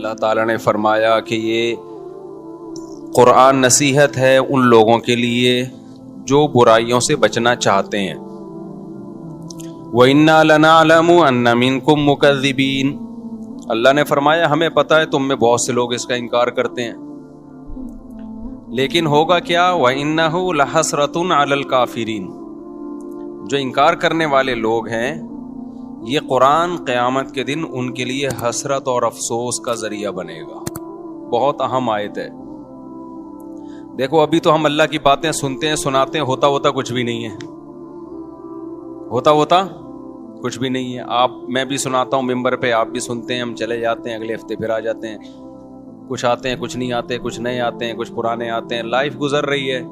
اللہ تعالیٰ نے فرمایا کہ یہ قرآن نصیحت ہے ان لوگوں کے لیے جو برائیوں سے بچنا چاہتے ہیں. وَإِنَّا لَنَعْلَمُ أَنَّ مِنكُم مُّكَذِّبِينَ. اللہ نے فرمایا ہمیں پتہ ہے تم میں بہت سے لوگ اس کا انکار کرتے ہیں، لیکن ہوگا کیا؟ وَإِنَّهُ لَحَسْرَةٌ عَلَى الْكَافِرِينَ. جو انکار کرنے والے لوگ ہیں یہ قرآن قیامت کے دن ان کے لیے حسرت اور افسوس کا ذریعہ بنے گا. بہت اہم آیت ہے. دیکھو ابھی تو ہم اللہ کی باتیں سنتے ہیں سناتے ہیں، ہوتا کچھ بھی نہیں ہے، ہوتا کچھ بھی نہیں ہے. میں بھی سناتا ہوں ممبر پہ، آپ بھی سنتے ہیں، ہم چلے جاتے ہیں، اگلے ہفتے پھر آ جاتے ہیں. کچھ آتے ہیں، کچھ نہیں آتے، کچھ نئے آتے ہیں، کچھ پرانے آتے ہیں. لائف گزر رہی ہے.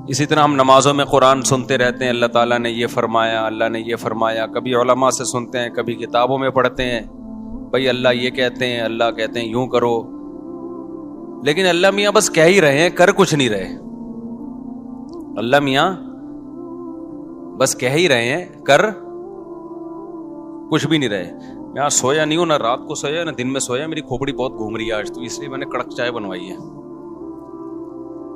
اسی طرح ہم نمازوں میں قرآن سنتے رہتے ہیں، اللہ تعالیٰ نے یہ فرمایا، اللہ نے یہ فرمایا. کبھی علماء سے سنتے ہیں، کبھی کتابوں میں پڑھتے ہیں، بھائی اللہ یہ کہتے ہیں، اللہ کہتے ہیں یوں کرو. لیکن اللہ میاں بس کہہ ہی رہے ہیں، کر کچھ نہیں رہے. اللہ میاں بس کہہ ہی رہے ہیں، کر کچھ بھی نہیں رہے. میں آج سویا نہیں ہوں، نہ رات کو سویا نہ دن میں سویا. میری کھوپڑی بہت گھوم رہی ہے آج، تو اس لیے میں نے کڑک چائے بنوائی ہے.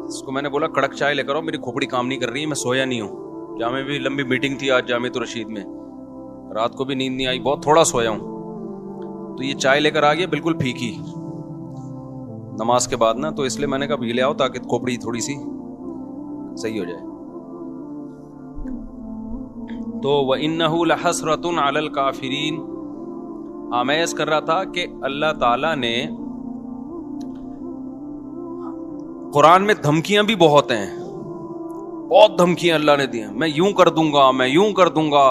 اس کو میں نے بولا کڑک چائے لے کر آؤ، میری کھوپڑی کام نہیں کر رہی ہے، میں سویا نہیں ہوں. جامع بھی لمبی میٹنگ تھی آج جامع الرشید میں، رات کو بھی نیند نہیں آئی، بہت تھوڑا سویا ہوں. تو یہ چائے لے کر آ گیا بالکل پھیکی نماز کے بعد نا، تو اس لیے میں نے کہا یہ لے آؤ تاکہ کھوپڑی تھوڑی سی صحیح ہو جائے. تو وَإِنَّهُ لَحَسْرَةٌ عَلَى الْكَافِرِينَ. آمیز کر رہا تھا کہ اللہ تعالیٰ نے قرآن میں دھمکیاں بھی بہت ہیں، بہت دھمکیاں اللہ نے دی ہیں. میں یوں کر دوں گا، میں یوں کر دوں گا،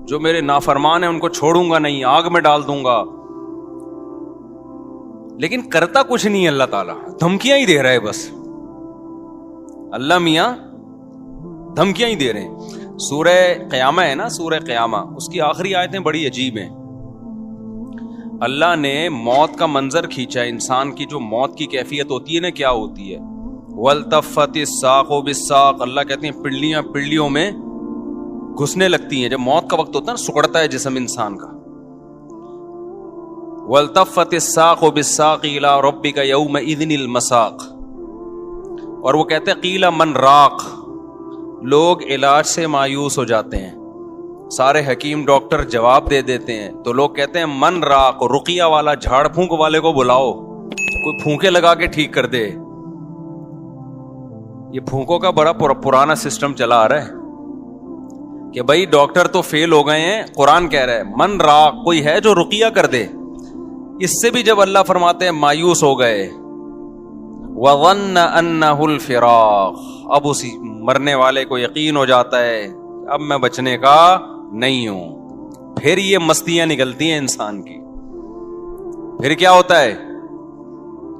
جو میرے نافرمان ہیں ان کو چھوڑوں گا نہیں، آگ میں ڈال دوں گا. لیکن کرتا کچھ نہیں ہے اللہ تعالیٰ، دھمکیاں ہی دے رہا ہے بس. اللہ میاں دھمکیاں ہی دے رہے ہیں. سورہ قیامہ ہے نا، سورہ قیامہ، اس کی آخری آیتیں بڑی عجیب ہیں. اللہ نے موت کا منظر کھینچا ہے. انسان کی جو موت کی کیفیت ہوتی ہے نا، کیا ہوتی ہے؟ وَالْتَفَّتِ السَّاقُ بِالسَّاقِ. اللہ کہتے ہیں پنڈلیاں پنڈلیوں میں گھسنے لگتی ہیں. جب موت کا وقت ہوتا ہے نا، سکڑتا ہے جسم انسان کا. وَالْتَفَّتِ السَّاقُ بِالسَّاقِ إِلَىٰ رَبِّكَ يَوْمَئِذٍ الْمَسَاقُ. اور وہ کہتے ہیں قِيلَ مَنْ رَاقٍ. لوگ علاج سے مایوس ہو جاتے ہیں، سارے حکیم ڈاکٹر جواب دے دیتے ہیں، تو لوگ کہتے ہیں من راق، رقیہ والا، جھاڑ پھونک والے کو بلاؤ، کوئی پھونکے لگا کے ٹھیک کر دے. یہ پھونکوں کا بڑا پرانا سسٹم چلا آ رہا ہے کہ بھائی ڈاکٹر تو فیل ہو گئے ہیں، قرآن کہہ رہا ہے من راق، کوئی ہے جو رقیہ کر دے. اس سے بھی جب اللہ فرماتے ہیں مایوس ہو گئے. وَظَنَّ أَنَّهُ الْفِرَاقُ. اب اسی مرنے والے کو یقین ہو جاتا ہے اب میں بچنے کا نہیں ہوں. پھر یہ مستیاں نکلتی ہیں انسان کی. پھر کیا ہوتا ہے؟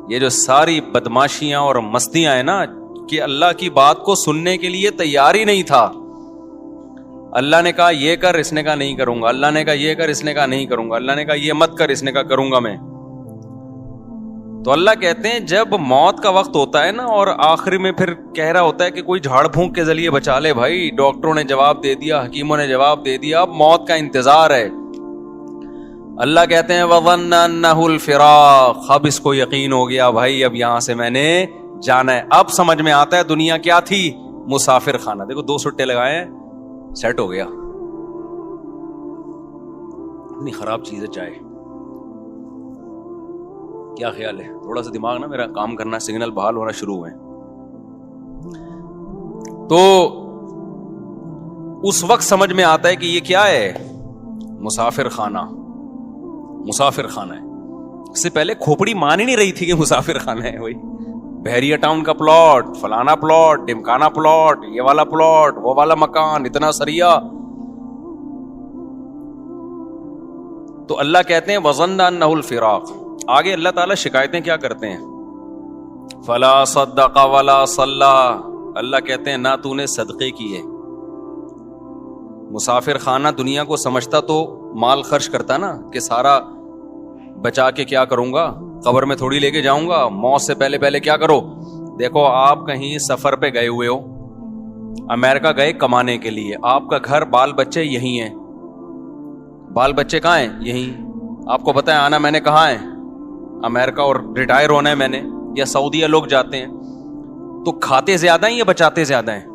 یہ جو ساری بدماشیاں اور مستیاں ہیں نا، کہ اللہ کی بات کو سننے کے لیے تیار ہی نہیں تھا. اللہ نے کہا یہ کر، اس نے کہا نہیں کروں گا. اللہ نے کہا یہ کر، اس نے کہا نہیں کروں گا. اللہ نے کہا یہ مت کر، اس نے کہا کروں گا میں. تو اللہ کہتے ہیں جب موت کا وقت ہوتا ہے نا، اور آخری میں پھر کہہ رہا ہوتا ہے کہ کوئی جھاڑ پھونک کے ذریعے بچا لے. بھائی ڈاکٹروں نے جواب دے دیا، حکیموں نے جواب دے دیا، اب موت کا انتظار ہے. اللہ کہتے ہیں وَظَنَّ أَنَّهُ الْفِرَاقُ. اب اس کو یقین ہو گیا بھائی اب یہاں سے میں نے جانا ہے. اب سمجھ میں آتا ہے دنیا کیا تھی، مسافر خانہ. دیکھو 2 سٹے لگائے ہیں، سیٹ ہو گیا. اتنی خراب چیز ہے چائے. کیا خیال ہے؟ تھوڑا سا دماغ نا میرا کام کرنا، سگنل بحال ہونا شروع ہوئے. تو اس وقت سمجھ میں آتا ہے کہ یہ کیا ہے، مسافر خانہ. مسافر خانہ ہے. اس سے پہلے کھوپڑی مان ہی نہیں رہی تھی کہ مسافر خانہ ہے. وہی بحریہ ٹاؤن کا پلاٹ، فلانا پلاٹ، ڈمکانا پلاٹ، یہ والا پلاٹ، وہ والا مکان، اتنا سریا. تو اللہ کہتے ہیں وَظَنَّ أَنَّهُ الْفِرَاقُ. آگے اللہ تعالیٰ شکایتیں کیا کرتے ہیں؟ فَلَا صَدَّقَ وَلَا صَلَّى. اللہ کہتے ہیں نہ تو نے صدقے کیے. مسافر خانہ دنیا کو سمجھتا تو مال خرچ کرتا نا، کہ سارا بچا کے کیا کروں گا، قبر میں تھوڑی لے کے جاؤں گا، موت سے پہلے پہلے کیا کرو. دیکھو آپ کہیں سفر پہ گئے ہوئے ہو، امریکہ گئے کمانے کے لیے، آپ کا گھر بال بچے یہیں ہیں. بال بچے کہاں ہیں؟ یہیں. آپ کو پتہ ہے آنا میں نے کہاں ہے؟ امریکہ اور ریٹائر ہونا ہے میں نے, یا سعودیہ لوگ جاتے ہیں, تو کھاتے زیادہ ہیں یا بچاتے زیادہ ہیں؟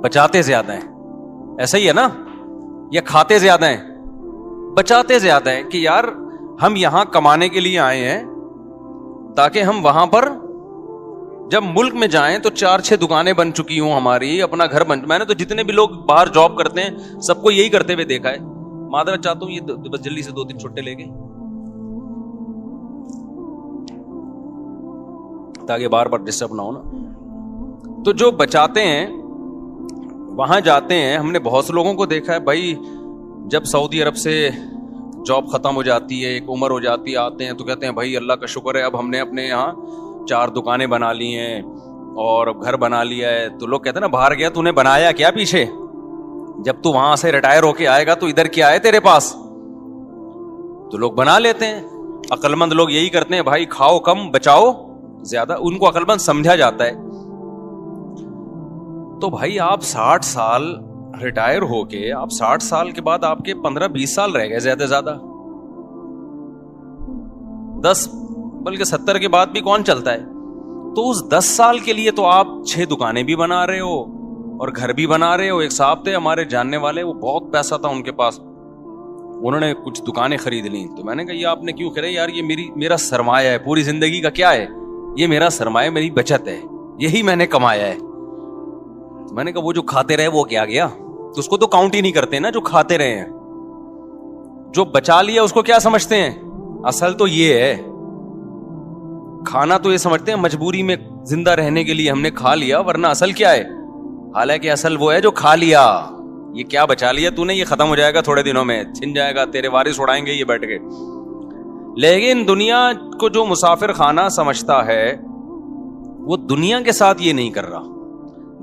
بچاتے زیادہ ہیں, ایسا ہی ہے نا, یا کھاتے زیادہ ہیں؟ بچاتے زیادہ ہیں, کہ یار ہم یہاں کمانے کے لیے آئے ہیں تاکہ ہم وہاں پر جب ملک میں جائیں تو 4-6 دکانیں بن چکی ہوں ہماری, اپنا گھر بن. میں نے تو جتنے بھی لوگ باہر جاب کرتے ہیں سب کو یہی کرتے ہوئے دیکھا ہے. معذرت چاہتا ہوں, یہ بس جلدی سے 2-3 چھٹے لے گئے تاکہ بار بار ڈسٹرب نہ ہو نا. تو جو بچاتے ہیں وہاں جاتے ہیں, ہم نے بہت سے لوگوں کو دیکھا ہے بھائی, جب سعودی عرب سے جاب ختم ہو جاتی ہے, ایک عمر ہو جاتی ہے, آتے ہیں تو کہتے ہیں بھائی اللہ کا شکر ہے اب ہم نے اپنے یہاں 4 دکانیں بنا لی ہیں اور گھر بنا لیا ہے. تو لوگ کہتے ہیں نا باہر گیا تو نے بنایا کیا پیچھے, جب تو وہاں سے ریٹائر ہو کے آئے گا تو ادھر کیا ہے تیرے پاس. تو لوگ بنا لیتے ہیں. عقل مند لوگ یہی کرتے ہیں بھائی, کھاؤ کم بچاؤ زیادہ, ان کو عقل مند سمجھا جاتا ہے. تو بھائی آپ 60 سال ریٹائر ہو کے, آپ 60 سال کے بعد آپ کے 15-20 سال رہ گئے زیادہ سے زیادہ, 10 بلکہ 70 کے بعد بھی کون چلتا ہے. تو اس 10 سال کے لیے تو آپ 6 دکانیں بھی بنا رہے ہو اور گھر بھی بنا رہے ہو. ایک صاحب تھے ہمارے جاننے والے, وہ بہت پیسہ تھا ان کے پاس, انہوں نے کچھ دکانیں خرید لی. تو میں نے کہا یہ آپ نے کیوں خریدا؟ یار یہ میرا سرمایہ ہے, پوری زندگی کا کیا ہے, یہ میرا سرمایہ, میری بچت ہے, یہی میں نے کمایا ہے. میں نے کہا وہ جو کھاتے رہے وہ کیا گیا, تو اس کو تو کاؤنٹ ہی نہیں کرتے نا جو کھاتے رہے ہیں. جو بچا لیا اس کو کیا سمجھتے ہیں؟ اصل تو یہ ہے, کھانا تو یہ سمجھتے ہیں مجبوری میں زندہ رہنے کے لیے ہم نے کھا لیا, ورنہ اصل کیا ہے؟ حالانکہ اصل وہ ہے جو کھا لیا. یہ کیا بچا لیا تو نے, یہ ختم ہو جائے گا تھوڑے دنوں میں, چھن جائے گا, تیرے وارث اڑائیں گے یہ بیٹھ کے. لیکن دنیا کو جو مسافر خانہ سمجھتا ہے وہ دنیا کے ساتھ یہ نہیں کر رہا.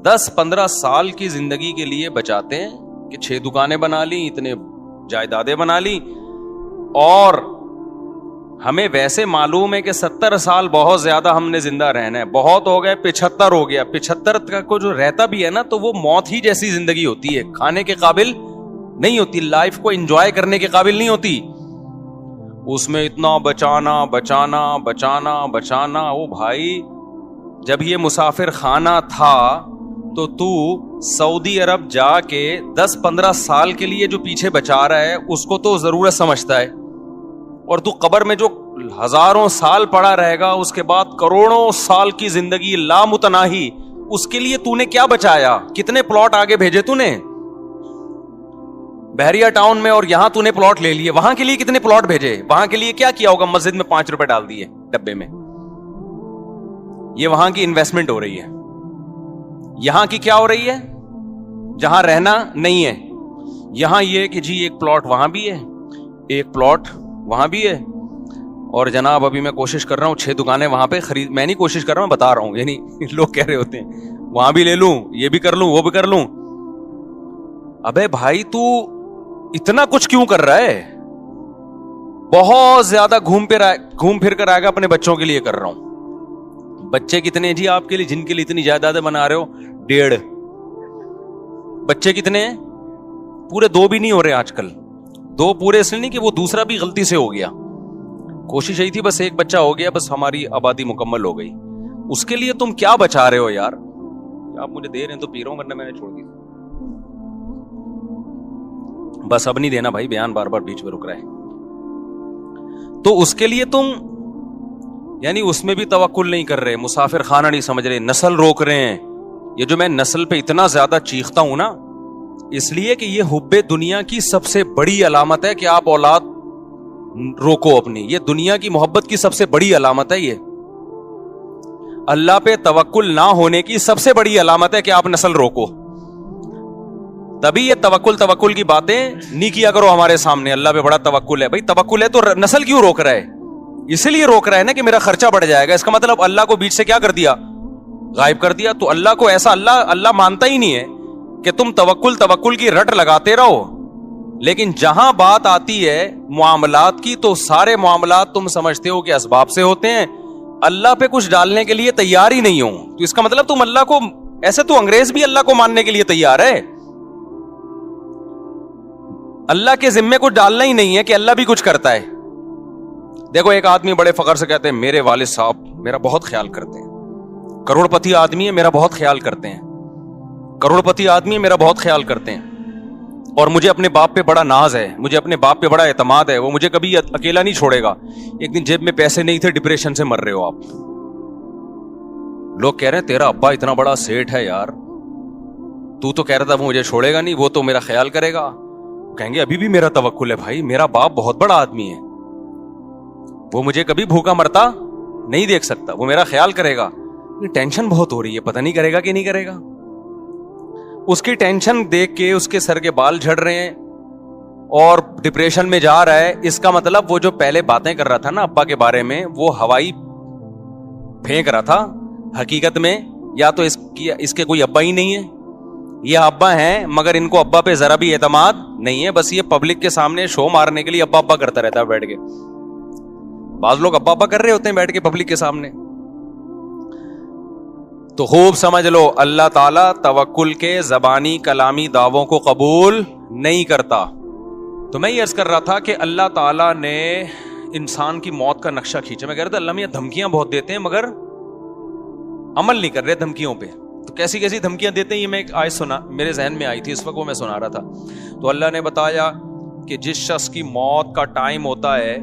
10-15 سال کی زندگی کے لیے بچاتے ہیں کہ 6 دکانیں بنا لی, اتنے جائیدادیں بنا لی, اور ہمیں ویسے معلوم ہے کہ 70 سال بہت زیادہ ہم نے زندہ رہنا ہے, بہت ہو گئے 75 ہو گیا. 75 کا کو جو رہتا بھی ہے نا تو وہ موت ہی جیسی زندگی ہوتی ہے, کھانے کے قابل نہیں ہوتی, لائف کو انجوائے کرنے کے قابل نہیں ہوتی. اس میں اتنا بچانا بچانا بچانا بچانا. او بھائی جب یہ مسافر خانہ تھا تو سعودی عرب جا کے 10-15 سال کے لیے جو پیچھے بچا رہا ہے اس کو تو ضرورت سمجھتا ہے, اور تو قبر میں جو ہزاروں سال پڑا رہے گا, اس کے بعد کروڑوں سال کی زندگی لامتناہی, اس کے لیے تو نے کیا بچایا؟ کتنے پلاٹ آگے بھیجے تو نے بحریہ ٹاؤن میں, اور یہاں تو نے پلاٹ لے لیے, وہاں کے لیے کتنے پلاٹ بھیجے؟ وہاں کے لیے کیا کیا ہوگا؟ مسجد میں 5 روپے ڈال دیے ڈبے میں. یہ وہاں کی انویسٹمنٹ ہو رہی ہے. یہاں کی کیا ہو رہی ہے؟ جہاں رہنا نہیں ہے, یہاں یہ کہ جی ایک پلاٹ وہاں بھی ہے, ایک پلاٹ وہاں بھی ہے, اور جناب ابھی میں کوشش کر رہا ہوں 6 دکانیں وہاں پہ خرید, میں نہیں کوشش کر رہا ہوں, بتا رہا ہوں, یعنی لوگ کہہ رہے ہوتے ہیں وہاں بھی لے لوں, یہ بھی کر لوں, وہ بھی کر لوں. ابے بھائی تو اتنا کچھ کیوں کر رہا ہے؟ بہت زیادہ گھوم پھر کر آئے گا. اپنے بچوں کے لیے کر رہا ہوں. بچے کتنے جی آپ کے لیے جن کے لیے اتنی جائیدادیں بنا رہے ہو؟ 1.5 بچے کتنے ہیں؟ پورے 2 بھی نہیں ہو رہے آج کل. 2 پورے اس لیے نہیں کہ وہ دوسرا بھی غلطی سے ہو گیا, کوشش یہی تھی بس 1 بچہ ہو گیا, بس ہماری آبادی مکمل ہو گئی. اس کے لیے تم کیا بچا رہے ہو یار؟ آپ مجھے دے رہے ہیں تو پی رہا ہوں, ورنہ میں نے چھوڑ دی. بس اب نہیں دینا بھائی, بیان بار بار بیچ میں رک رہا ہے. تو اس کے لیے تم یعنی اس میں بھی توکل نہیں کر رہے, مسافر خانہ نہیں سمجھ رہے, نسل روک رہے ہیں. یہ جو میں نسل پہ اتنا زیادہ چیختا ہوں نا, اس لیے کہ یہ حب دنیا کی سب سے بڑی علامت ہے کہ آپ اولاد روکو اپنی. یہ دنیا کی محبت کی سب سے بڑی علامت ہے. یہ اللہ پہ توکل نہ ہونے کی سب سے بڑی علامت ہے کہ آپ نسل روکو. تبھی یہ توکل کی باتیں نہیں کیا کرو ہمارے سامنے. اللہ پہ بڑا توکل ہے, بھائی توکل ہے تو نسل کیوں روک رہا ہے؟ اس لیے روک رہا ہے نا کہ میرا خرچہ بڑھ جائے گا. اس کا مطلب اللہ کو بیچ سے کیا کر دیا؟ غائب کر دیا. تو اللہ کو ایسا اللہ مانتا ہی نہیں ہے کہ تم توکل کی رٹ لگاتے رہو. لیکن جہاں بات آتی ہے معاملات کی, تو سارے معاملات تم سمجھتے ہو کہ اسباب سے ہوتے ہیں, اللہ پہ کچھ ڈالنے کے لیے تیار ہی نہیں ہو. تو اس کا مطلب تم اللہ کو ایسے, تو انگریز بھی اللہ کو ماننے کے لیے تیار ہے. اللہ کے ذمے کچھ ڈالنا ہی نہیں ہے کہ اللہ بھی کچھ کرتا ہے. دیکھو ایک آدمی بڑے فخر سے کہتے ہیں میرے والد صاحب میرا بہت خیال کرتے ہیں, کروڑپتی آدمی ہے میرا بہت خیال کرتے ہیں, کروڑپتی آدمی ہے میرا بہت خیال کرتے ہیں, اور مجھے اپنے باپ پہ بڑا ناز ہے, مجھے اپنے باپ پہ بڑا اعتماد ہے, وہ مجھے کبھی اکیلا نہیں چھوڑے گا. ایک دن جیب میں پیسے نہیں تھے, ڈپریشن سے مر رہے ہو آپ. لوگ کہہ رہے ہیں تیرا ابا اتنا بڑا سیٹ ہے یار, تو کہہ رہا تھا وہ مجھے چھوڑے گا نہیں, وہ تو میرا خیال کرے گا. کہیں گے ابھی بھی میرا توکل ہے بھائی, میرا باپ بہت بڑا آدمی ہے, وہ مجھے کبھی بھوکا مرتا نہیں دیکھ سکتا, وہ میرا خیال کرے گا. ٹینشن بہت ہو رہی ہے, پتہ نہیں کرے گا کہ نہیں کرے گا. اس کی ٹینشن دیکھ کے اس کے سر کے بال جھڑ رہے ہیں اور ڈپریشن میں جا رہا ہے. اس کا مطلب وہ جو پہلے باتیں کر رہا تھا نا ابا کے بارے میں, وہ ہوائی پھینک رہا تھا. حقیقت میں یا تو اس کے کوئی ابا ہی نہیں ہے, یہ ابا ہیں مگر ان کو ابا پہ ذرا بھی اعتماد نہیں ہے, بس یہ پبلک کے سامنے شو مارنے کے لیے ابا ابا کرتا رہتا ہے بیٹھ کے. بعض لوگ ابا ابا کر رہے ہوتے ہیں بیٹھ کے پبلک کے سامنے. تو خوب سمجھ لو اللہ تعالیٰ توکل کے زبانی کلامی دعووں کو قبول نہیں کرتا. تو میں یہ عرض کر رہا تھا کہ اللہ تعالیٰ نے انسان کی موت کا نقشہ کھینچا. میں کہہ رہا تھا اللہ میاں دھمکیاں بہت دیتے ہیں مگر عمل نہیں کر رہے دھمکیوں پہ. تو کیسی کیسی دھمکیاں دیتے ہیں یہ میں ایک آیت سنا, میرے ذہن میں آئی تھی اس وقت, وہ میں سنا رہا تھا. تو اللہ نے بتایا کہ جس شخص کی موت کا ٹائم ہوتا ہے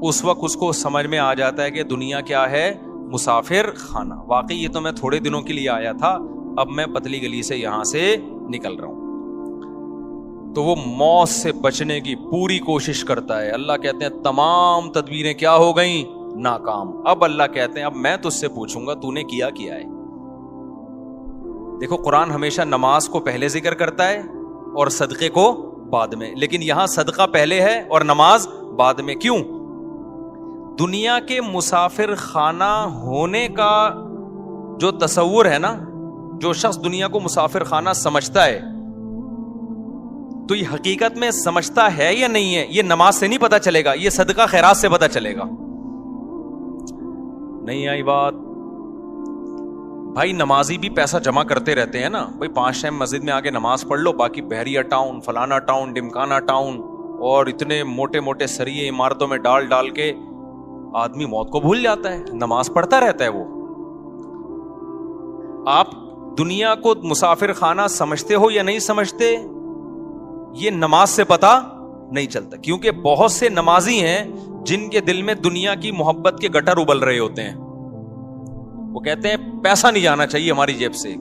اس وقت اس کو سمجھ میں آ جاتا ہے کہ دنیا کیا ہے, مسافر خانہ. واقعی یہ تو میں تھوڑے دنوں کے لیے آیا تھا, اب میں پتلی گلی سے یہاں سے نکل رہا ہوں. تو وہ موت سے بچنے کی پوری کوشش کرتا ہے. اللہ کہتے ہیں تمام تدبیریں کیا ہو گئیں, ناکام. اب اللہ کہتے ہیں اب میں تجھ سے پوچھوں گا تو نے کیا ہے. دیکھو قرآن ہمیشہ نماز کو پہلے ذکر کرتا ہے اور صدقے کو بعد میں, لیکن یہاں صدقہ پہلے ہے اور نماز بعد میں. کیوں؟ دنیا کے مسافر خانہ ہونے کا جو تصور ہے نا, جو شخص دنیا کو مسافر خانہ سمجھتا ہے تو یہ حقیقت میں سمجھتا ہے یا نہیں ہے, یہ نماز سے نہیں پتا چلے گا, یہ صدقہ خیرات سے پتا چلے گا. نہیں آئی بات؟ بھائی نمازی بھی پیسہ جمع کرتے رہتے ہیں نا بھائی, 5 ٹائم مسجد میں آگے نماز پڑھ لو, باقی بحریہ ٹاؤن, فلانا ٹاؤن, ڈمکانا ٹاؤن, اور اتنے موٹے موٹے سریے عمارتوں میں ڈال کے آدمی موت کو بھول جاتا ہے, نماز پڑھتا رہتا ہے وہ. آپ دنیا کو مسافر خانہ سمجھتے ہو یا نہیں سمجھتے, یہ نماز سے پتا نہیں چلتا. کیونکہ بہت سے نمازی ہیں جن کے دل میں دنیا کی محبت کے گٹر ابل رہے ہوتے ہیں. وہ کہتے ہیں پیسہ نہیں جانا چاہیے ہماری جیب سے,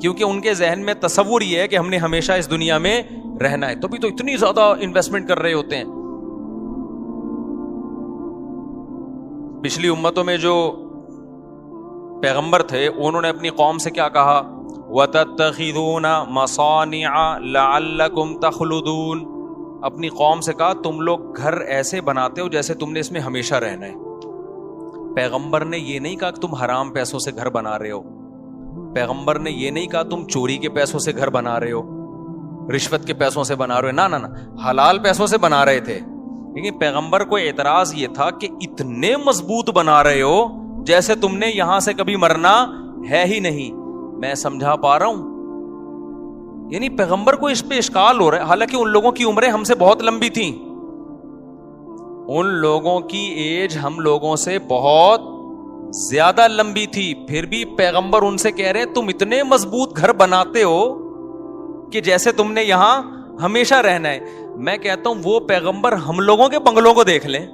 کیونکہ ان کے ذہن میں تصور یہ ہے کہ ہم نے ہمیشہ اس دنیا میں رہنا ہے, تو اتنی زیادہ انویسٹمنٹ کر رہے ہوتے ہیں. پچھلی امتوں میں جو پیغمبر تھے انہوں نے اپنی قوم سے کیا کہا, وَتَتَّخِذُونَ مَصَانِعَ لَعَلَّكُمْ تَخْلُدُونَ. اپنی قوم سے کہا تم لوگ گھر ایسے بناتے ہو جیسے تم نے اس میں ہمیشہ رہنا ہے. پیغمبر نے یہ نہیں کہا کہ تم حرام پیسوں سے گھر بنا رہے ہو, پیغمبر نے یہ نہیں کہا تم چوری کے پیسوں سے گھر بنا رہے ہو, رشوت کے پیسوں سے بنا رہے ہو, نہ حلال پیسوں سے بنا رہے تھے. لیکن پیغمبر کو اعتراض یہ تھا کہ اتنے مضبوط بنا رہے ہو جیسے تم نے یہاں سے کبھی مرنا ہے ہی نہیں. میں سمجھا پا رہا ہوں؟ یعنی پیغمبر کو اس پہ اشکال ہو رہا ہے, حالانکہ ان لوگوں کی عمریں ہم سے بہت لمبی تھیں, ان لوگوں کی ایج ہم لوگوں سے بہت زیادہ لمبی تھی, پھر بھی پیغمبر ان سے کہہ رہے ہیں تم اتنے مضبوط گھر بناتے ہو کہ جیسے تم نے یہاں ہمیشہ رہنا ہے. میں کہتا ہوں وہ پیغمبر ہم لوگوں کے بنگلوں کو دیکھ لیں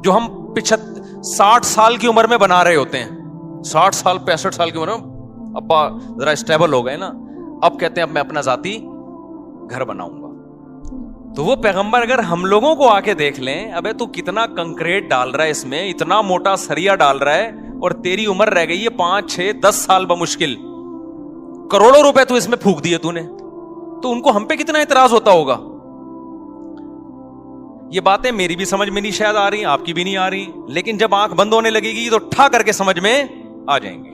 جو ہم 60 سال کی عمر میں بنا رہے ہوتے ہیں, 60 سال 65 سال کی عمر میں ابا ذرا اسٹیبل ہو گئے نا, اب کہتے ہیں اب میں اپنا ذاتی گھر بناؤں گا. تو وہ پیغمبر اگر ہم لوگوں کو آ کے دیکھ لیں, ابے تو کتنا کنکریٹ ڈال رہا ہے اس میں, اتنا موٹا سریا ڈال رہا ہے, اور تیری عمر رہ گئی ہے 5 6 10 سال بمشکل, کروڑوں روپے تو اس میں پھونک دیے تو نے, تو ان کو ہم پہ کتنا اعتراض ہوتا ہوگا. یہ باتیں میری بھی سمجھ میں نہیں شاید آ رہی, آپ کی بھی نہیں آ رہی, لیکن جب آنکھ بند ہونے لگے گی تو ٹھا کر کے سمجھ میں آ جائیں گے.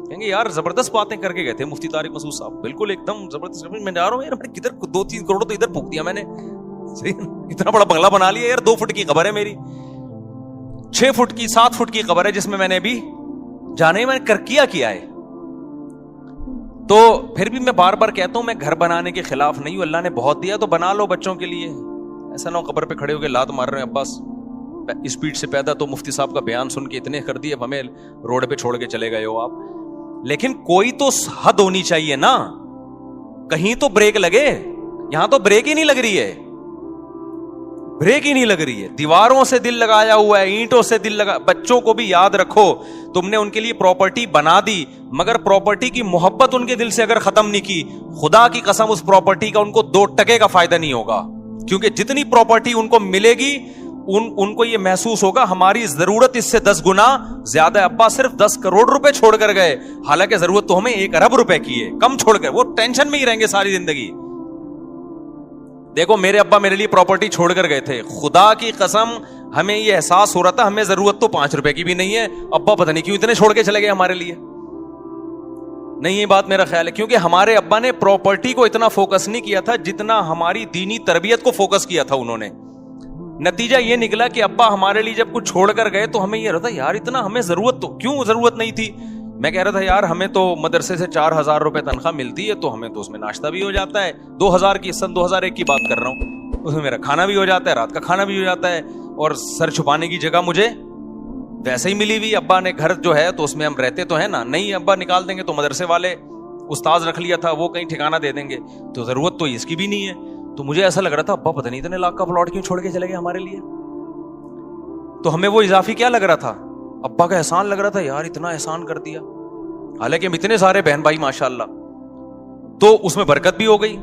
کہیں گے یار زبردست باتیں کر کے گئے تھے مفتی طارق مسعود صاحب, بالکل ایک دم زبردست. میں جا رہا ہوں یار, کدھر 2-3 کروڑ تو ادھر پھونک دیا میں نے, اتنا بڑا بنگلہ بنا لیا یار, 2 فٹ کی قبر ہے میری, 6 فٹ کی 7 فٹ کی قبر ہے جس میں نے ابھی جانے میں نے کیا ہے. تو پھر بھی میں بار بار کہتا ہوں میں گھر بنانے کے خلاف نہیں ہوں, اللہ نے بہت دیا تو بنا لو بچوں کے لیے, ایسا نہ ہو قبر پہ کھڑے ہو کے لات مار رہے ہیں عباس اسپیڈ سے پیدا تو مفتی صاحب کا بیان سن کے اتنے کر دیے اب ہمیں روڈ پہ چھوڑ کے چلے گئے ہو آپ. لیکن کوئی تو حد ہونی چاہیے نا, کہیں تو بریک لگے. یہاں تو بریک ہی نہیں لگ رہی ہے, بریک ہی نہیں لگ رہی ہے. دیواروں سے دل لگایا ہوا ہے, اینٹوں سے دل لگا. بچوں کو بھی یاد رکھو, تم نے ان کے لیے پراپرٹی بنا دی, مگر پراپرٹی کی محبت ان کے دل سے اگر ختم نہیں کی, خدا کی قسم اس پراپرٹی کا ان کو 2 ٹکے کا فائدہ نہیں ہوگا. کیونکہ جتنی پراپرٹی ان کو ملے گی ان کو یہ محسوس ہوگا ہماری ضرورت اس سے 10 گنا زیادہ. ابا صرف 10 کروڑ روپے چھوڑ کر گئے, حالانکہ ضرورت تو ہمیں 1 ارب روپے کی ہے. کم چھوڑ کر, وہ ٹینشن میں ہی رہیں گے ساری زندگی. دیکھو میرے ابا میرے لیے پراپرٹی چھوڑ کر گئے تھے, خدا کی قسم ہمیں یہ احساس ہو رہا تھا ہمیں ضرورت تو 5 روپے کی بھی نہیں ہے, ابا پتہ نہیں کیوں اتنے چھوڑ کے چلے گئے ہمارے لیے. نہیں, یہ بات میرا خیال ہے کیونکہ ہمارے ابا نے پراپرٹی کو اتنا فوکس نہیں کیا تھا جتنا ہماری دینی تربیت کو فوکس کیا تھا انہوں نے. نتیجہ یہ نکلا کہ ابا ہمارے لیے جب کچھ چھوڑ کر گئے تو ہمیں یہ رہتا یار اتنا ہمیں ضرورت تو کیوں ضرورت نہیں تھی. میں کہہ رہا تھا یار ہمیں تو مدرسے سے 4000 روپے تنخواہ ملتی ہے تو ہمیں تو اس میں ناشتہ بھی ہو جاتا ہے, 2000 کی سن 2001 کی بات کر رہا ہوں, اس میں میرا کھانا بھی ہو جاتا ہے, رات کا کھانا بھی ہو جاتا ہے, اور سر چھپانے کی جگہ مجھے ویسے ہی ملی ہوئی. ابا نے گھر جو ہے تو اس میں ہم رہتے تو ہیں نا, نہیں ابا نکال دیں گے تو مدرسے والے استاذ رکھ لیا تھا وہ کہیں ٹھکانہ دے دیں گے, تو ضرورت تو اس کی بھی نہیں ہے. تو مجھے ایسا لگ رہا تھا ابا پتہ نہیں اتنے لاکھ کا پلاٹ کیوں چھوڑ کے چلے گئے ہمارے لیے. تو ہمیں وہ اضافی کیا لگ رہا تھا, ابا کا احسان لگ رہا تھا, یار اتنا احسان کر دیا. حالانکہ ہم اتنے سارے بہن بھائی ماشاءاللہ, تو اس میں برکت بھی ہو گئی.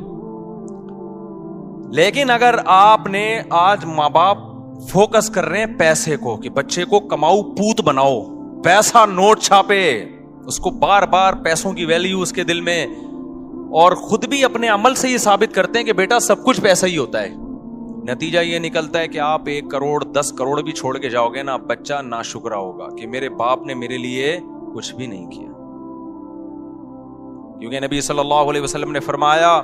لیکن اگر آپ نے آج ماں باپ فوکس کر رہے ہیں پیسے کو کہ بچے کو کماؤ پوت بناؤ, پیسہ نوٹ چھاپے, اس کو بار بار پیسوں کی ویلیو اس کے دل میں, اور خود بھی اپنے عمل سے یہ ثابت کرتے ہیں کہ بیٹا سب کچھ پیسہ ہی ہوتا ہے. نتیجہ یہ نکلتا ہے کہ آپ 1 کروڑ 10 کروڑ بھی چھوڑ کے جاؤ گے نا, بچہ ناشکرا ہوگا کہ میرے باپ نے میرے لیے کچھ بھی نہیں کیا. کیونکہ نبی صلی اللہ علیہ وسلم نے فرمایا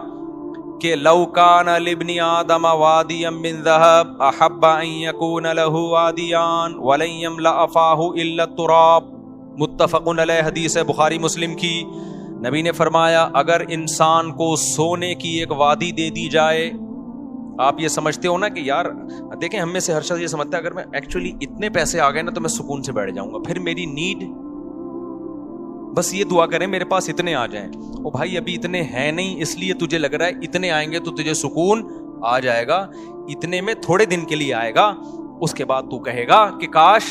کہ لو کان لابن آدم وادیا من ذهب احب ان يكون له وادیان ولن يملأ فاه الا التراب. متفق علیہ, حدیث ہے بخاری مسلم کی. نبی نے فرمایا اگر انسان کو سونے کی ایک وادی دے دی جائے, آپ یہ سمجھتے ہو نا کہ یار دیکھیں ہم میں سے ہر شخص یہ سمجھتا ہے اگر میں ایکچولی اتنے پیسے آ گئے نا تو میں سکون سے بیٹھ جاؤں گا, پھر میری نیڈ بس یہ دعا کریں میرے پاس اتنے آ جائیں. او بھائی ابھی اتنے ہیں نہیں, اس لیے تجھے لگ رہا ہے اتنے آئیں گے تو تجھے سکون آ جائے گا. اتنے میں تھوڑے دن کے لیے آئے گا, اس کے بعد تو کہے گا کہ کاش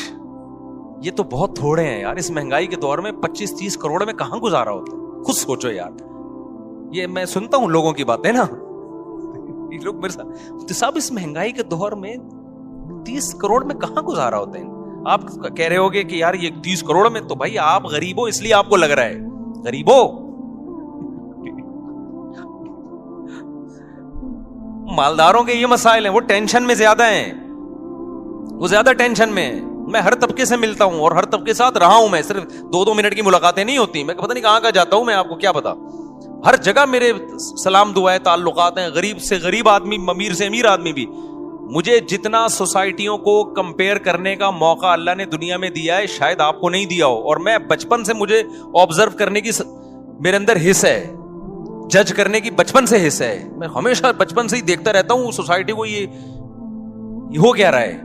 یہ تو بہت تھوڑے ہیں یار, اس مہنگائی کے دور میں 25-30 کروڑ میں کہاں گزارا ہوتا ہے. خود سوچو یار, یہ میں سنتا ہوں لوگوں کی باتیں نا, یہ لوگ میرے ساتھ صاحب اس مہنگائی کے دور میں 30 کروڑ میں کہاں گزارا ہوتا ہے. آپ کہہ رہے ہوگے کہ یار یہ 30 کروڑ میں, تو بھائی آپ غریب ہو اس لیے آپ کو لگ رہا ہے غریب ہو. مالداروں کے یہ مسائل ہیں, وہ ٹینشن میں زیادہ ہیں, وہ زیادہ ٹینشن میں ہیں. میں ہر طبقے سے ملتا ہوں اور ہر طبقے کے ساتھ رہا ہوں, میں صرف 2-2 منٹ کی ملاقاتیں نہیں ہوتی, میں پتہ نہیں کہاں کہاں جاتا ہوں, میں آپ کو کیا پتا. ہر جگہ میرے سلام دعائیں تعلقات ہیں, غریب سے غریب آدمی, امیر سے امیر آدمی بھی. مجھے جتنا سوسائٹیوں کو کمپیئر کرنے کا موقع اللہ نے دنیا میں دیا ہے شاید آپ کو نہیں دیا ہو, اور میں بچپن سے مجھے آبزرو کرنے کی میرے اندر حص ہے, جج کرنے کی بچپن سے حص ہے. میں ہمیشہ بچپن سے ہی دیکھتا رہتا ہوں سوسائٹی کو, یہ ہو کیا رہا ہے.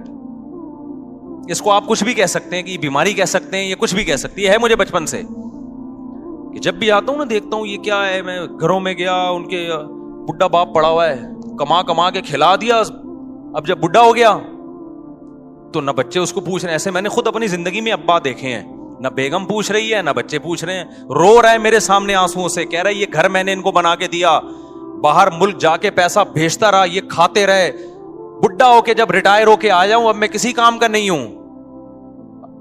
اس کو آپ کچھ بھی کہہ سکتے ہیں کہ یہ بیماری کہہ سکتے ہیں, یہ کچھ بھی کہہ سکتی ہے. مجھے بچپن سے کہ جب بھی آتا ہوں نا دیکھتا ہوں یہ کیا ہے. میں گھروں میں گیا, ان کے بڈھا باپ پڑا ہوا ہے, کما کما کے کھلا دیا, اب جب بڈھا ہو گیا تو نہ بچے اس کو پوچھ رہے ہیں. ایسے میں نے خود اپنی زندگی میں ابا دیکھے ہیں, نہ بیگم پوچھ رہی ہے نہ بچے پوچھ رہے ہیں. رو رہا ہے میرے سامنے آنسوؤں سے, کہہ رہا ہے یہ گھر میں نے ان کو بنا کے دیا, باہر ملک جا کے پیسہ بھیجتا رہا, یہ کھاتے رہے, بڈھا ہو کے جب ریٹائر ہو کے آ جاؤں اب میں کسی کام کا نہیں ہوں.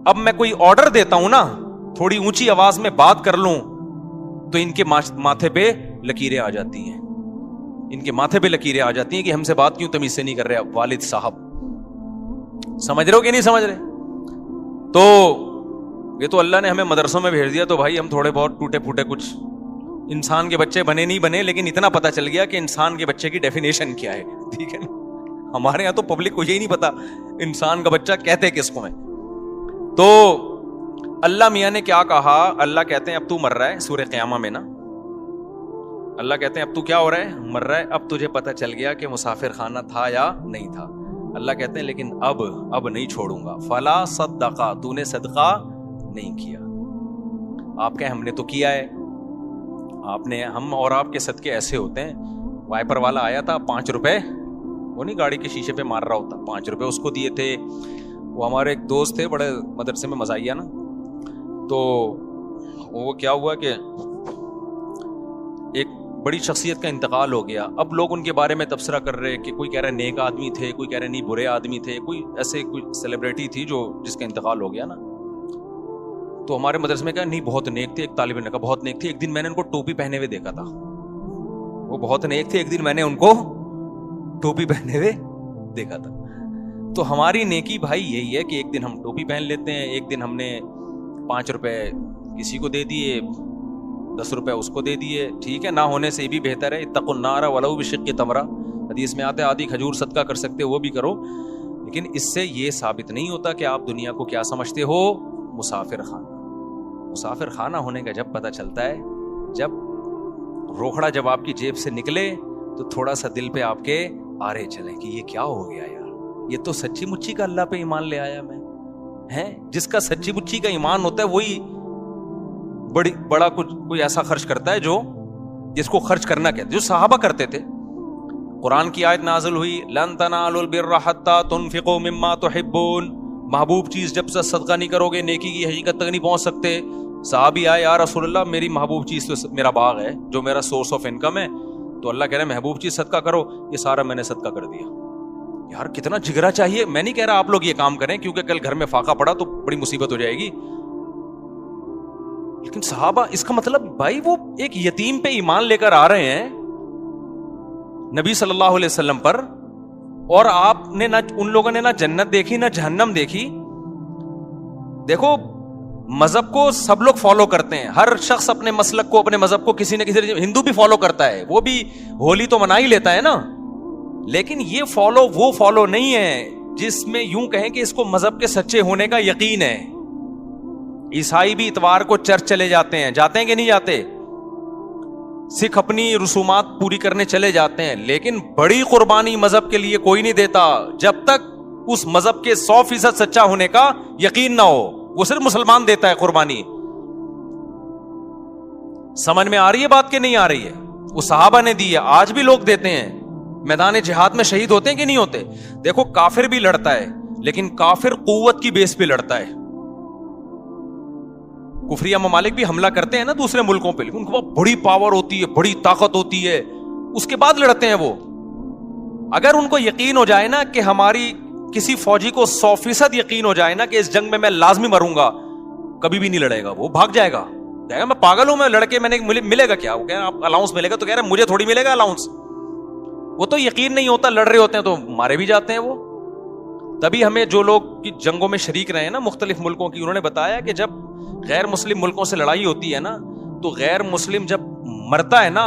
اب میں کوئی آرڈر دیتا ہوں نا, تھوڑی اونچی آواز میں بات کر لوں تو ان کے ماتھے پہ لکیریں آ جاتی ہیں, ان کے ماتھے پہ لکیریں آ جاتی ہیں کہ ہم سے بات کیوں تمیز سے نہیں کر رہے والد صاحب. سمجھ رہے ہو کہ نہیں سمجھ رہے؟ تو یہ تو اللہ نے ہمیں مدرسوں میں بھیج دیا تو بھائی ہم تھوڑے بہت ٹوٹے پھوٹے کچھ انسان کے بچے بنے نہیں بنے, لیکن اتنا پتا چل گیا کہ انسان کے بچے کی ڈیفینیشن کیا ہے. ٹھیک ہے نا, ہمارے یہاں تو پبلک کو یہی نہیں پتا انسان کا بچہ کہتے کس کو ہیں. تو اللہ میاں نے کیا کہا, اللہ کہتے ہیں اب تو مر رہا ہے, سورہ قیامہ میں نا اللہ کہتے ہیں اب تو کیا ہو رہا ہے, مر رہا ہے. اب تجھے پتا چل گیا کہ مسافر خانہ تھا یا نہیں تھا. اللہ کہتے ہیں لیکن اب نہیں چھوڑوں گا. فلا صدقہ, تو نے صدقہ نہیں کیا. آپ کہیں ہم نے تو کیا ہے. آپ نے, ہم اور آپ کے صدقے ایسے ہوتے ہیں, وائپر والا آیا تھا 5 روپے, وہ نہیں گاڑی کے شیشے پہ مار رہا ہوتا, 5 روپے اس کو دیے تھے. وہ ہمارے ایک دوست تھے, بڑے مدرسے میں مزاحیہ نا, تو وہ کیا ہوا کہ ایک بڑی شخصیت کا انتقال ہو گیا. اب لوگ ان کے بارے میں تبصرہ کر رہے کہ کوئی کہہ رہا ہے نیک آدمی تھے, کوئی کہہ رہے نہیں برے آدمی تھے, کوئی ایسے کوئی سیلیبریٹی تھی جس کا انتقال ہو گیا نا. تو ہمارے مدرسے میں کہا نہیں بہت نیک تھے. ایک طالب علم نے کہا بہت نیک تھے. ایک دن میں نے ان کو ٹوپی پہنے ہوئے دیکھا تھا. وہ بہت نیک تھے, ایک دن میں نے ان کو ٹوپی پہنے ہوئے دیکھا تھا. تو ہماری نیکی بھائی یہی ہے کہ ایک دن ہم ٹوپی پہن لیتے ہیں, ایک دن ہم نے 5 روپے کسی کو دے دیے, 10 روپے اس کو دے دیے, ٹھیک ہے, نہ ہونے سے بھی بہتر ہے. اتقوا النار ولو بشق تمرہ, حدیث میں آتا ہے آدھی کھجور صدقہ کر سکتے وہ بھی کرو. لیکن اس سے یہ ثابت نہیں ہوتا کہ آپ دنیا کو کیا سمجھتے ہو, مسافر خانہ. مسافر خانہ ہونے کا جب پتہ چلتا ہے, جب روکھڑا جب آپ کی جیب سے نکلے تو تھوڑا سا دل پہ آپ کے آرے چلیں کہ یہ کیا ہو گیا یار, یہ تو سچی مچی کا اللہ پہ ایمان لے آیا میں. ہے جس کا سچی مچی کا ایمان ہوتا ہے وہی بڑا کچھ کوئی ایسا خرچ کرتا ہے جو جس کو خرچ کرنا کہتے, جو صحابہ کرتے تھے. قرآن کی آیت نازل ہوئی لن تنالوا البر حتى تنفقوا مما تحبون, محبوب چیز جب سے صدقہ نہیں کرو گے نیکی کی حقیقت تک نہیں پہنچ سکتے. صحابی آئے یا رسول اللہ میری محبوب چیز تو میرا باغ ہے جو میرا سورس آف انکم ہے, تو اللہ کہہ رہے ہیں محبوب چیز صدقہ کرو. یہ سارا میں نے صدقہ کر دیا. یار کتنا جگرا چاہیے. میں نہیں کہہ رہا آپ لوگ یہ کام کریں کیونکہ کل گھر میں فاقہ پڑا تو بڑی مصیبت ہو جائے گی, لیکن صحابہ, اس کا مطلب بھائی وہ ایک یتیم پہ ایمان لے کر آ رہے ہیں نبی صلی اللہ علیہ وسلم پر, اور آپ نے نہ ان لوگوں نے نہ جنت دیکھی نہ جہنم دیکھی. دیکھو مذہب کو سب لوگ فالو کرتے ہیں, ہر شخص اپنے مسلک کو اپنے مذہب کو کسی نہ کسی, ہندو بھی فالو کرتا ہے, وہ بھی ہولی تو منا ہی لیتا ہے نا, لیکن یہ فالو وہ فالو نہیں ہے جس میں یوں کہیں کہ اس کو مذہب کے سچے ہونے کا یقین ہے. عیسائی بھی اتوار کو چرچ چلے جاتے ہیں کہ نہیں جاتے, سکھ اپنی رسومات پوری کرنے چلے جاتے ہیں, لیکن بڑی قربانی مذہب کے لیے کوئی نہیں دیتا جب تک اس مذہب کے 100% سچا ہونے کا یقین نہ ہو. وہ صرف مسلمان دیتا ہے قربانی. سمجھ میں آ رہی ہے بات کہ نہیں آ رہی ہے؟ وہ صحابہ نے دی ہے, آج بھی لوگ دیتے ہیں. میدان جہاد میں شہید ہوتے ہیں کہ نہیں ہوتے؟ دیکھو کافر بھی لڑتا ہے, لیکن کافر قوت کی بیس پہ لڑتا ہے. کفریہ ممالک بھی حملہ کرتے ہیں نا دوسرے ملکوں پہ, لیکن ان کو بڑی پاور ہوتی ہے, بڑی طاقت ہوتی ہے, اس کے بعد لڑتے ہیں وہ. اگر ان کو یقین ہو جائے نا کہ ہماری کسی فوجی کو 100% یقین ہو جائے نا کہ اس جنگ میں میں لازمی مروں گا, کبھی بھی نہیں لڑے گا, وہ بھاگ جائے گا, کہے گا میں پاگل ہوں, میں لڑکے میں نے ملے گا کیا, وہ کہہ رہا آپ الاؤنس ملے گا, تو کہہ رہا مجھے تھوڑی ملے گا الاؤنس. وہ تو یقین نہیں ہوتا, لڑ رہے ہوتے ہیں تو مارے بھی جاتے ہیں وہ. تبھی ہمیں جو لوگ کی جنگوں میں شریک رہے ہیں نا مختلف ملکوں کی, انہوں نے بتایا کہ جب غیر مسلم ملکوں سے لڑائی ہوتی ہے نا, تو غیر مسلم جب مرتا ہے نا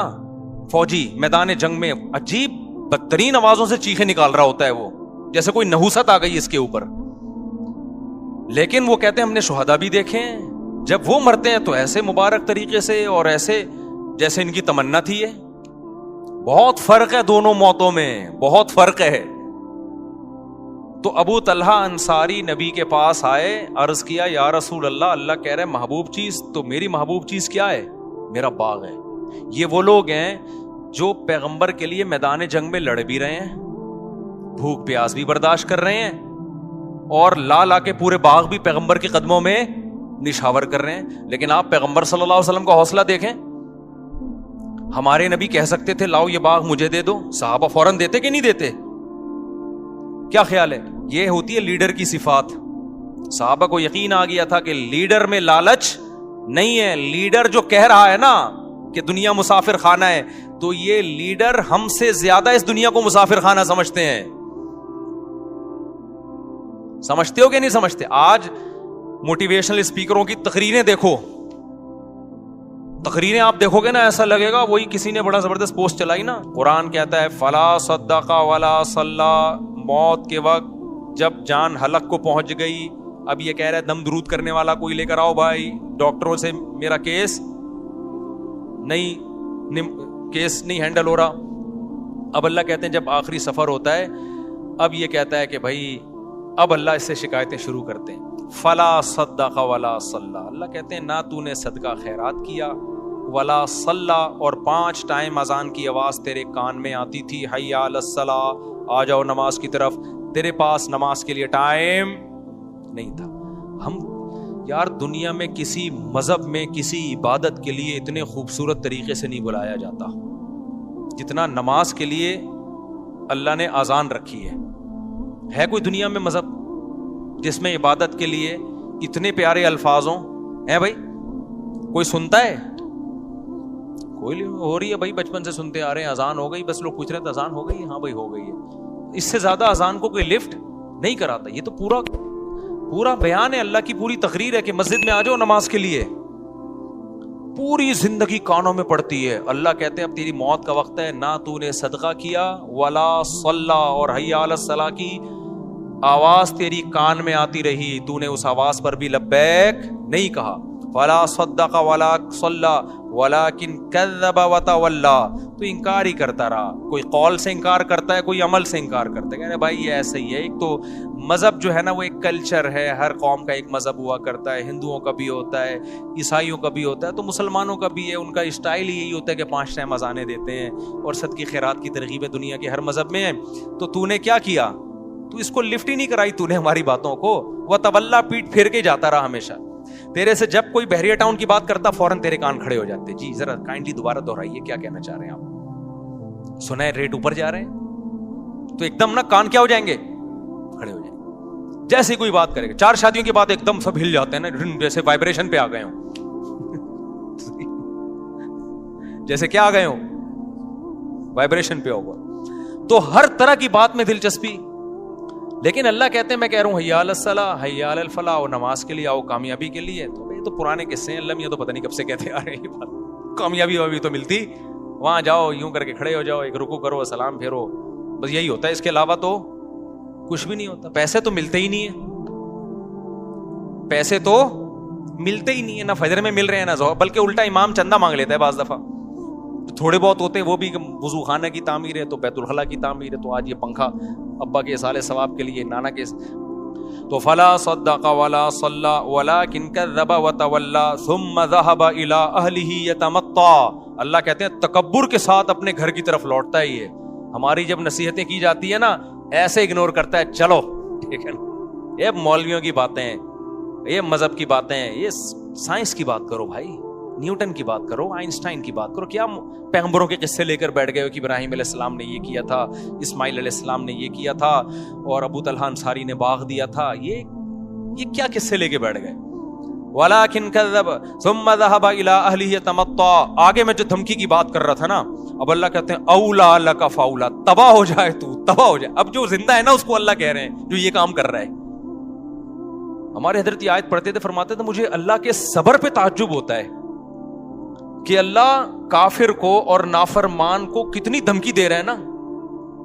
فوجی میدان جنگ میں, عجیب بدترین آوازوں سے چیخیں نکال رہا ہوتا ہے وہ, جیسے کوئی نحوست آ گئی اس کے اوپر. لیکن وہ کہتے ہیں ہم نے شہداء بھی دیکھے ہیں, جب وہ مرتے ہیں تو ایسے مبارک طریقے سے اور ایسے جیسے ان کی تمنا تھی. ہے بہت فرق ہے دونوں موتوں میں, بہت فرق ہے. تو ابو طلحہ انصاری نبی کے پاس آئے, عرض کیا یا رسول اللہ, اللہ کہہ رہے محبوب چیز, تو میری محبوب چیز کیا ہے؟ میرا باغ ہے. یہ وہ لوگ ہیں جو پیغمبر کے لیے میدان جنگ میں لڑ بھی رہے ہیں, بھوک پیاس بھی برداشت کر رہے ہیں, اور لا لا کے پورے باغ بھی پیغمبر کے قدموں میں نشاور کر رہے ہیں. لیکن آپ پیغمبر صلی اللہ علیہ وسلم کا حوصلہ دیکھیں. ہمارے نبی کہہ سکتے تھے لاؤ یہ باغ مجھے دے دو, صحابہ فوراً دیتے کہ نہیں دیتے؟ کیا خیال ہے؟ یہ ہوتی ہے لیڈر کی صفات. صحابہ کو یقین آ گیا تھا کہ لیڈر میں لالچ نہیں ہے. لیڈر جو کہہ رہا ہے نا کہ دنیا مسافر خانہ ہے, تو یہ لیڈر ہم سے زیادہ اس دنیا کو مسافر خانہ سمجھتے ہیں. سمجھتے ہو کہ نہیں سمجھتے؟ آج موٹیویشنل اسپیکروں کی تقریریں دیکھو, تقریریں آپ دیکھو گے نا, ایسا لگے گا وہی کسی نے بڑا زبردست پوسٹ چلائی نا. قرآن کہتا ہے فلا صدق ولا صلی, موت کے وقت جب جان حلق کو پہنچ گئی, اب یہ کہہ رہا ہے دم درود کرنے والا کوئی لے کر آؤ بھائی, ڈاکٹروں سے میرا کیس نہیں ہینڈل ہو رہا. اب اللہ کہتے ہیں جب آخری سفر ہوتا ہے اب یہ کہتا ہے کہ بھائی اب اللہ اس سے شکایتیں شروع کرتے ہیں. فلا صدق ولا صلی, اللہ کہتے ہیں نہ تو نے صدقہ خیرات کیا, ولا صلی, اور 5 ٹائم اذان کی آواز تیرے کان میں آتی تھی, حی علی الصلاۃ, آ جاؤ نماز کی طرف, تیرے پاس نماز کے لیے ٹائم نہیں تھا. ہم یار دنیا میں کسی مذہب میں کسی عبادت کے لیے اتنے خوبصورت طریقے سے نہیں بلایا جاتا جتنا نماز کے لیے اللہ نے اذان رکھی ہے. ہے کوئی دنیا میں مذہب جس میں عبادت کے لیے اتنے پیارے الفاظ ہوں؟ ہے بھائی کوئی سنتا ہے؟ کوئی ہو رہی ہے بھائی, بچپن سے سنتے آ رہے ہیں, اذان ہو گئی, بس لوگ پوچھ رہے ہیں اذان ہو گئی, ہاں بھائی ہو گئی ہے. اس سے زیادہ اذان کو کوئی لفٹ نہیں کراتا. یہ تو پورا بیان ہے, اللہ کی پوری تقریر ہے کہ مسجد میں آ جاؤ نماز کے لیے. پوری زندگی کانوں میں پڑتی ہے. اللہ کہتے ہیں اب تیری موت کا وقت ہے, نہ تو نے صدقہ کیا, ولا صلی, اور حی علی الصلاۃ کی آواز تیری کان میں آتی رہی, تو نے اس آواز پر بھی لبیک نہیں کہا. ولا صدق ولا صلی ولکن کذب وتولی, تو انکار ہی کرتا رہا. کوئی قول سے انکار کرتا ہے, کوئی عمل سے انکار کرتا ہے. کہنے بھائی یہ ایسے ہی ہے. ایک تو مذہب جو ہے نا وہ ایک کلچر ہے, ہر قوم کا ایک مذہب ہوا کرتا ہے. ہندوؤں کا بھی ہوتا ہے, عیسائیوں کا بھی ہوتا ہے, تو مسلمانوں کا بھی ہے. ان کا اسٹائل ہی یہی ہوتا ہے کہ 5 ٹائم اذانیں دیتے ہیں اور صدقے خیرات کی ترغیب دنیا کے ہر مذہب میں ہے. تو نے کیا کیا؟ تو اس کو لفٹ ہی نہیں کرائی تو نے ہماری باتوں کو. وتولی, پیٹ پھیر کے جاتا رہا ہمیشہ. تیرے سے جب کوئی بحریہ ٹاؤن کی بات کرتا فوراً تیرے کان کھڑے ہو جاتے. جی ذرا کائنڈلی دوبارہ دہرائیے, کیا کہنا چاہ رہے ہیں آپ؟ سنا ہے ریٹ اوپر جا رہے ہیں, تو ایک دم نا کان کیا ہو جائیں گے, کھڑے ہو جائیں گے. جیسے کوئی بات کرے گا, 4 شادیوں کی بات ایک دم سب ہل جاتے ہیں نا, جیسے وائبریشن پہ آ گئے ہوں. جیسے کیا آ گئے ہوں, وائبریشن پہ ہوگا. تو ہر طرح کی بات میں دلچسپی. لیکن اللہ کہتے ہیں میں کہہ رہا ہوں حی علی الصلاۃ, حی علی الفلاح, اور نماز کے لیے آؤ, کامیابی کے لیے. تو یہ تو پرانے قصے ہیں, اللہ میاں تو پتہ نہیں کب سے کہتے آ رہے ہیں یہ بات. کامیابی ابھی تو ملتی, وہاں جاؤ یوں کر کے کھڑے ہو جاؤ, ایک رکوع کرو, سلام پھیرو, بس یہی ہوتا ہے. اس کے علاوہ تو کچھ بھی نہیں ہوتا. پیسے تو ملتے ہی نہیں ہیں, پیسے تو ملتے ہی نہیں ہے, نہ فجر میں مل رہے ہیں نہ ظہر, بلکہ الٹا امام چندہ مانگ لیتا ہے بعض دفعہ. تھوڑے بہت ہوتے ہیں وہ بھی, وضو خانہ کی تعمیر ہے تو بیت الخلاء کی تعمیر ہے, تو آج یہ پنکھا ابا کے اصال ثواب کے لیے, نانا کے. تو فلا صدق ولا صلی ولکن کذب وتولی ثم ذهب الى اهله يتمطى. اللہ کہتے ہیں تکبر کے ساتھ اپنے گھر کی طرف لوٹتا ہے. یہ ہماری جب نصیحتیں کی جاتی ہے نا, ایسے اگنور کرتا ہے, چلو ٹھیک ہے نا, یہ مولویوں کی باتیں ہیں, یہ مذہب کی باتیں ہیں, یہ سائنس کی بات کرو بھائی, نیوٹن کی بات کرو, آئنسٹائن کی بات کرو. کیا پیغمبروں کے قصے لے کر بیٹھ گئے ہو کہ ابراہیم علیہ السلام نے یہ کیا تھا, اسماعیل علیہ السلام نے یہ کیا تھا, اور ابو طلحہ انصاری نے باغ دیا تھا. یہ کیا قصے لے کے بیٹھ گئے؟ ولکن کذب ثم ذهب الى اهله يتمطى. آگے میں جو دھمکی کی بات کر رہا تھا نا, اب اللہ کہتے ہیں اولا لک فاولا, تباہ ہو جائے تو, تباہ ہو جائے. اب جو زندہ ہے نا اس کو اللہ کہہ رہے ہیں جو یہ کام کر رہا ہے. ہمارے حضرت یہ آیت پڑھتے تھے, فرماتے تھے مجھے اللہ کے صبر پہ تعجب ہوتا ہے کہ اللہ کافر کو اور نافرمان کو کتنی دھمکی دے رہا ہے نا,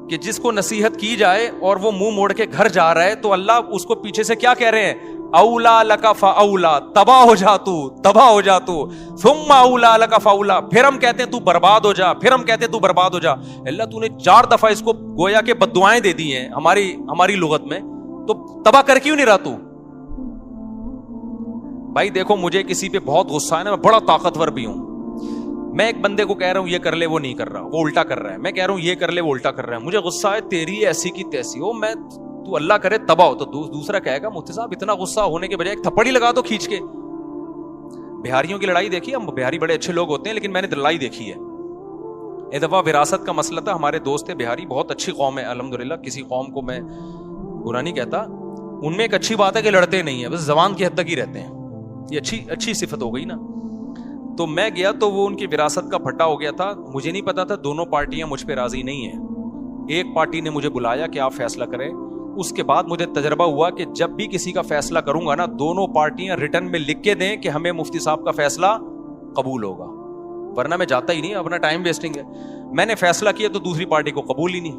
کہ جس کو نصیحت کی جائے اور وہ منہ موڑ کے گھر جا رہا ہے تو اللہ اس کو پیچھے سے کیا کہہ رہے ہیں, اولا لک فاولا, تباہ ہو جا تو, تباہ ہو جا تو, ثم اولا لک فاولا. پھر ہم کہتے ہیں تو برباد ہو جا, پھر ہم کہتے ہیں تو برباد ہو جا. اللہ تو نے 4 دفعہ اس کو گویا کہ بددعائیں دے دی ہیں ہماری لغت میں, تو تباہ کر کیوں نہیں رہا تو؟ بھائی دیکھو مجھے کسی پہ بہت غصہ ہے نا, میں بڑا طاقتور بھی ہوں, میں ایک بندے کو کہہ رہا ہوں یہ کر لے, وہ نہیں کر رہا, وہ الٹا کر رہا ہے. میں کہہ رہا ہوں یہ کر لے, وہ الٹا کر رہا ہے. مجھے غصہ ہے, تیری ایسی کی تیسی ہو, میں تو اللہ کرے تباہ ہو. تو دوسرا کہے گا مفتی صاحب اتنا غصہ ہونے کے بجائے ایک تھپڑ ہی لگا دو کھینچ کے. بہاریوں کی لڑائی دیکھی, ہم بہاری بڑے اچھے لوگ ہوتے ہیں, لیکن میں نے لڑائی دیکھی ہے. ایک دفعہ وراثت کا مسئلہ تھا, ہمارے دوست تھے بہاری, بہت اچھی قوم ہے الحمدللہ, کسی قوم کو میں برا نہیں کہتا. ان میں ایک اچھی بات ہے کہ لڑتے نہیں ہیں, بس زبان کی حد تک ہی رہتے ہیں. یہ اچھی صفت ہو گئی نا. تو میں گیا تو وہ ان کی وراثت کا پھٹا ہو گیا تھا. مجھے نہیں پتا تھا دونوں پارٹیاں مجھ پہ راضی نہیں ہیں. ایک پارٹی نے مجھے بلایا کہ آپ فیصلہ کریں. اس کے بعد مجھے تجربہ ہوا کہ جب بھی کسی کا فیصلہ کروں گا نا, دونوں پارٹیاں ریٹرن میں لکھ کے دیں کہ ہمیں مفتی صاحب کا فیصلہ قبول ہوگا, ورنہ میں جاتا ہی نہیں, اپنا ٹائم ویسٹنگ ہے. میں نے فیصلہ کیا تو دوسری پارٹی کو قبول ہی نہیں.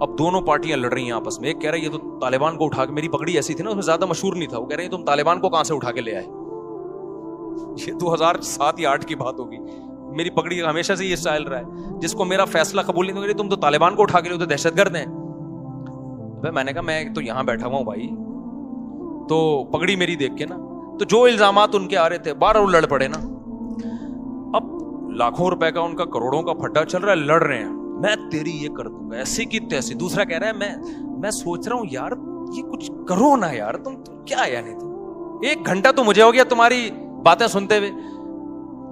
اب دونوں پارٹیاں لڑ رہی ہیں آپس میں. ایک کہہ رہا ہے یہ تو طالبان کو اٹھا کے, میری پگڑی ایسی تھی نا اس میں زیادہ مشہور نہیں تھا, وہ کہہ رہے ہیں تم طالبان کو کہاں سے اٹھا کے لے آئے. یہ 2007 یا 2008 کی بات ہوگی. میری پگڑی ہمیشہ سے یہ اسٹائل رہا ہے, جس کو میرا فیصلہ قبول نہیں, تم تو طالبان کو اٹھا کے لے, تو دہشت گرد ہیں. میں نے کہا میں تو یہاں بیٹھا ہوا ہوں بھائی, تو پگڑی میری دیکھ کے نا, تو جو الزامات ان کے آ رہے تھے بار وہ لڑ پڑے نا. اب لاکھوں روپے کا ان کا کروڑوں کا پھڈا چل رہا ہے, لڑ رہے ہیں, میں تیری یہ کر دوں گا ایسی کی تیسی. دوسرا کہہ رہا ہے میں سوچ رہا ہوں یار یہ کچھ کرو نا یار, تم کیا یعنی تم 1 گھنٹہ تو مجھے ہو گیا تمہاری باتیں سنتے ہوئے.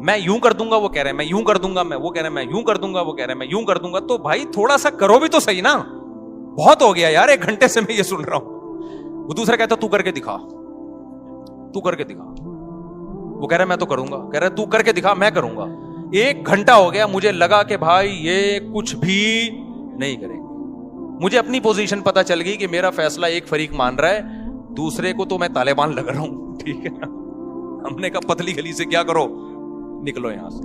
میں یوں کر دوں گا, وہ کہہ رہے ہیں میں یوں کر دوں گا, وہ کہہ رہے ہیں میں یوں کر دوں گا, وہ کہہ رہے ہیں میں یوں کر دوں گا. تو بھائی تھوڑا سا کرو بھی تو صحیح نا, بہت ہو گیا یار 1 گھنٹے سے میں یہ سن رہا ہوں. وہ دوسرا کہتا تو کر کے دکھا, تو کر کے دکھا. وہ کہہ رہا ہے میں تو کروں گا, کہہ رہا ہے تو کر کے دکھا, میں کروں گا. 1 گھنٹہ ہو گیا, مجھے لگا کہ بھائی یہ کچھ بھی نہیں کریں گے. مجھے اپنی پوزیشن پتا چل گئی کہ میرا فیصلہ ایک فریق مان رہا ہے, دوسرے کو تو میں طالبان لگ رہا ہوں. ٹھیک ہے نا, ہم نے کہا پتلی گلی سے کیا کرو, نکلو یہاں سے.